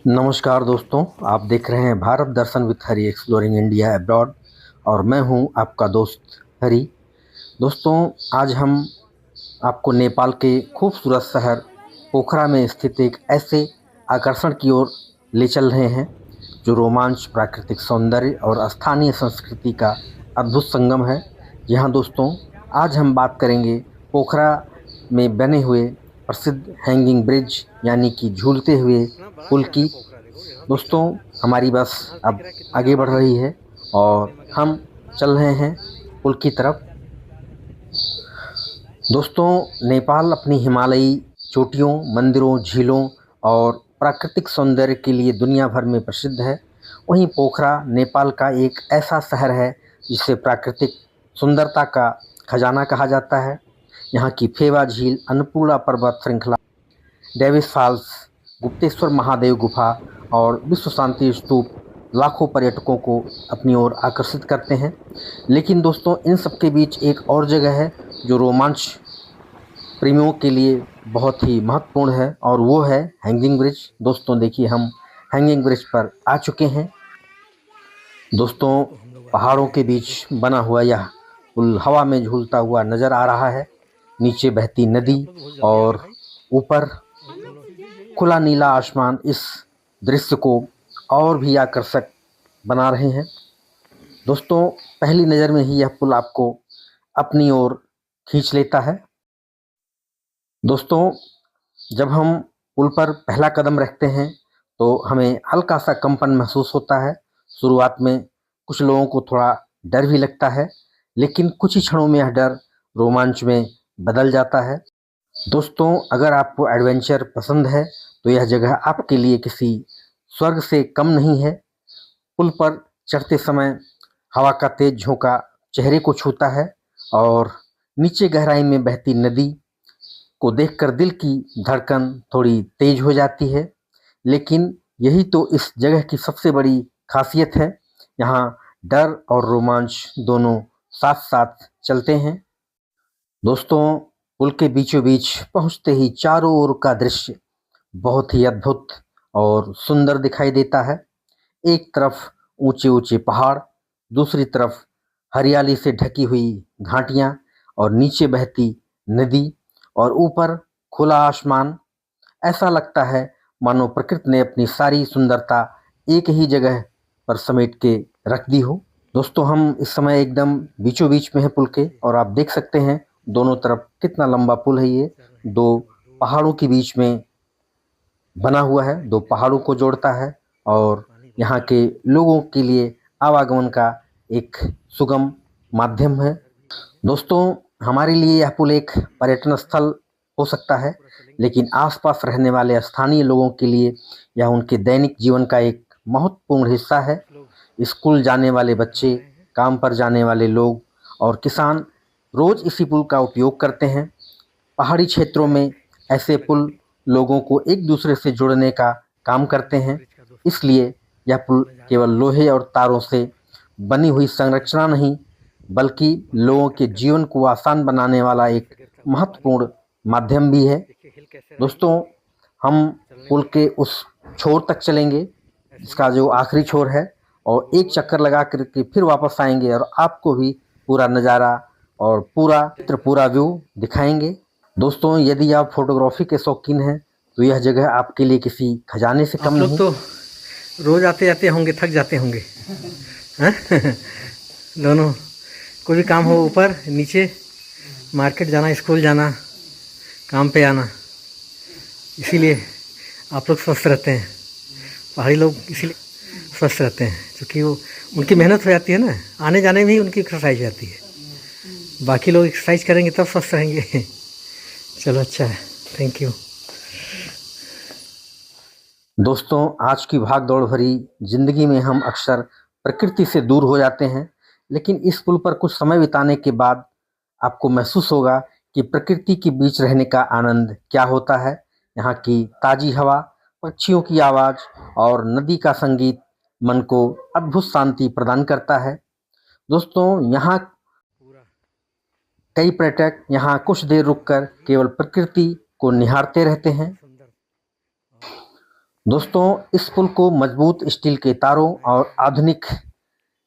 नमस्कार दोस्तों, आप देख रहे हैं Bharat Darshan with Hari exploring India abroad और मैं हूं आपका दोस्त हरी। दोस्तों, आज हम आपको नेपाल के खूबसूरत शहर पोखरा में स्थित एक ऐसे आकर्षण की ओर ले चल रहे हैं जो रोमांच, प्राकृतिक सौंदर्य और स्थानीय संस्कृति का अद्भुत संगम है। जी हाँ दोस्तों, आज हम बात करेंगे पोखरा में बने हुए प्रसिद्ध हैंगिंग ब्रिज यानी कि झूलते हुए पुल की। दोस्तों, हमारी बस अब आगे बढ़ रही है और हम चल रहे हैं पुल की तरफ। दोस्तों, नेपाल अपनी हिमालयी चोटियों, मंदिरों, झीलों और प्राकृतिक सौंदर्य के लिए दुनिया भर में प्रसिद्ध है। वहीं पोखरा नेपाल का एक ऐसा शहर है जिसे प्राकृतिक सुंदरता का खजाना कहा जाता है। यहाँ की फेवा झील, अन्नपूर्णा पर्वत श्रृंखला, डेविस फॉल्स, गुप्तेश्वर महादेव गुफा और विश्व शांति स्तूप लाखों पर्यटकों को अपनी ओर आकर्षित करते हैं। लेकिन दोस्तों, इन सब के बीच एक और जगह है जो रोमांच प्रेमियों के लिए बहुत ही महत्वपूर्ण है और वो है हैंगिंग ब्रिज। दोस्तों देखिए, हम हैंगिंग ब्रिज पर आ चुके हैं। दोस्तों, पहाड़ों के बीच बना हुआ यह पुल हवा में झूलता हुआ नज़र आ रहा है। नीचे बहती नदी और ऊपर खुला नीला आसमान इस दृश्य को और भी आकर्षक बना रहे हैं। दोस्तों, पहली नज़र में ही यह पुल आपको अपनी ओर खींच लेता है। दोस्तों, जब हम पुल पर पहला कदम रखते हैं तो हमें हल्का सा कंपन महसूस होता है। शुरुआत में कुछ लोगों को थोड़ा डर भी लगता है, लेकिन कुछ ही क्षणों में यह डर रोमांच में बदल जाता है। दोस्तों, अगर आपको एडवेंचर पसंद है तो यह जगह आपके लिए किसी स्वर्ग से कम नहीं है। पुल पर चढ़ते समय हवा का तेज झोंका चेहरे को छूता है और नीचे गहराई में बहती नदी को देखकर दिल की धड़कन थोड़ी तेज हो जाती है। लेकिन यही तो इस जगह की सबसे बड़ी खासियत है। यहाँ डर और रोमांच दोनों साथ साथ चलते हैं। दोस्तों, पुल के बीचों बीच पहुंचते ही चारों ओर का दृश्य बहुत ही अद्भुत और सुंदर दिखाई देता है। एक तरफ ऊंचे ऊंचे पहाड़, दूसरी तरफ हरियाली से ढकी हुई घाटियां और नीचे बहती नदी और ऊपर खुला आसमान। ऐसा लगता है मानो प्रकृति ने अपनी सारी सुंदरता एक ही जगह पर समेट के रख दी हो। दोस्तों, हम इस समय एकदम बीचों बीच में है पुल के और आप देख सकते हैं दोनों तरफ कितना लंबा पुल है। ये दो पहाड़ों के बीच में बना हुआ है, दो पहाड़ों को जोड़ता है और यहाँ के लोगों के लिए आवागमन का एक सुगम माध्यम है। दोस्तों, हमारे लिए यह पुल एक पर्यटन स्थल हो सकता है, लेकिन आसपास रहने वाले स्थानीय लोगों के लिए यह उनके दैनिक जीवन का एक महत्वपूर्ण हिस्सा है। स्कूल जाने वाले बच्चे, काम पर जाने वाले लोग और किसान रोज इसी पुल का उपयोग करते हैं। पहाड़ी क्षेत्रों में ऐसे पुल लोगों को एक दूसरे से जोड़ने का काम करते हैं। इसलिए यह पुल केवल लोहे और तारों से बनी हुई संरचना नहीं, बल्कि लोगों के जीवन को आसान बनाने वाला एक महत्वपूर्ण माध्यम भी है। दोस्तों, हम पुल के उस छोर तक चलेंगे जिसका जो आखिरी छोर है और एक चक्कर लगा कर के फिर वापस आएंगे और आपको भी पूरा नज़ारा और पूरा व्यू दिखाएंगे। दोस्तों, यदि आप फोटोग्राफी के शौकीन हैं तो यह जगह आपके लिए किसी खजाने से कम नहीं। आप लोग तो रोज आते जाते होंगे, थक जाते होंगे हैं? दोनों कोई भी काम हो, ऊपर नीचे, मार्केट जाना, स्कूल जाना, काम पे आना, इसीलिए आप लोग स्वस्थ रहते हैं। पहाड़ी लोग इसीलिए स्वस्थ रहते हैं क्योंकि वो उनकी मेहनत हो जाती है ना, आने जाने में ही उनकी एक्सरसाइज हो जाती है। बाकी लोग एक्सरसाइज करेंगे तब स्वस्थ रहेंगे। चलो, अच्छा है, थैंक यू। दोस्तों, आज की भाग दौड़ भरी जिंदगी में हम अक्सर प्रकृति से दूर हो जाते हैं, लेकिन इस पुल पर कुछ समय बिताने के बाद आपको महसूस होगा कि प्रकृति के बीच रहने का आनंद क्या होता है। यहाँ की ताजी हवा, पक्षियों की आवाज़ और नदी का संगीत मन को अद्भुत शांति प्रदान करता है। दोस्तों, यहाँ कई पर्यटक यहाँ कुछ देर रुककर केवल प्रकृति को निहारते रहते हैं। दोस्तों, इस पुल को मजबूत स्टील के तारों और आधुनिक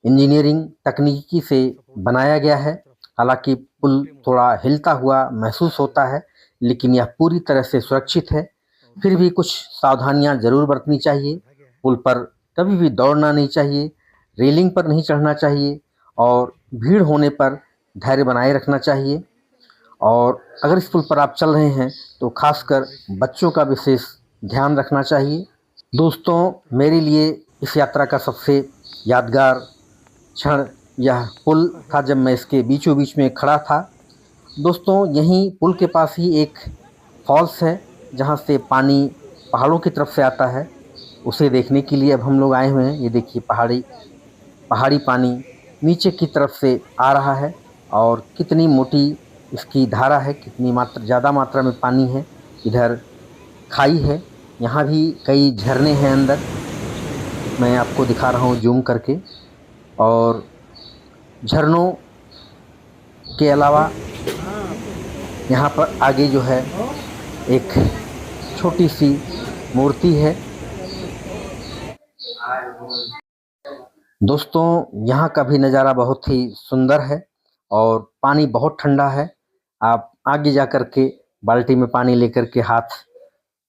इंजीनियरिंग तकनीकी से बनाया गया है। हालांकि पुल थोड़ा हिलता हुआ महसूस होता है, लेकिन यह पूरी तरह से सुरक्षित है। फिर भी कुछ सावधानियां जरूर बरतनी चाहिए। पुल पर कभी भी दौड़ना नहीं चाहिए, रेलिंग पर नहीं चढ़ना चाहिए और भीड़ होने पर धैर्य बनाए रखना चाहिए। और अगर इस पुल पर आप चल रहे हैं तो खासकर बच्चों का विशेष ध्यान रखना चाहिए। दोस्तों, मेरे लिए इस यात्रा का सबसे यादगार क्षण यह पुल था जब मैं इसके बीचों बीच में खड़ा था। दोस्तों, यहीं पुल के पास ही एक फॉल्स है जहाँ से पानी पहाड़ों की तरफ से आता है। उसे देखने के लिए अब हम लोग आए हुए हैं। ये देखिए, पहाड़ी पानी नीचे की तरफ से आ रहा है और कितनी मोटी इसकी धारा है, कितनी ज़्यादा मात्रा में पानी है। इधर खाई है, यहाँ भी कई झरने हैं अंदर, मैं आपको दिखा रहा हूँ जूम करके। और झरनों के अलावा यहाँ पर आगे जो है एक छोटी सी मूर्ति है। दोस्तों, यहाँ का भी नज़ारा बहुत ही सुंदर है और पानी बहुत ठंडा है। आप आगे जा कर के बाल्टी में पानी लेकर के हाथ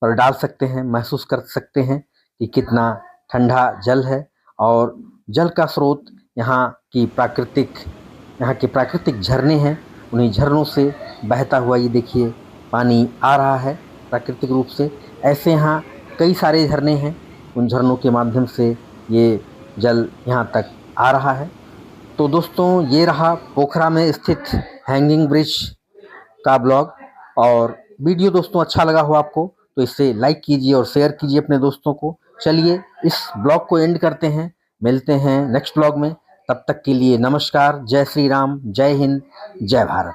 पर डाल सकते हैं, महसूस कर सकते हैं कि कितना ठंडा जल है। और जल का स्रोत यहाँ के प्राकृतिक झरने हैं। उन्हीं झरनों से बहता हुआ ये देखिए पानी आ रहा है प्राकृतिक रूप से। ऐसे यहाँ कई सारे झरने हैं, उन झरनों के माध्यम से ये जल यहाँ तक आ रहा है। तो दोस्तों, ये रहा पोखरा में स्थित हैंगिंग ब्रिज का ब्लॉग। और वीडियो दोस्तों अच्छा लगा हो आपको तो इसे लाइक कीजिए और शेयर कीजिए अपने दोस्तों को। चलिए इस ब्लॉग को एंड करते हैं, मिलते हैं नेक्स्ट ब्लॉग में। तब तक के लिए नमस्कार, जय श्री राम, जय हिंद, जय भारत।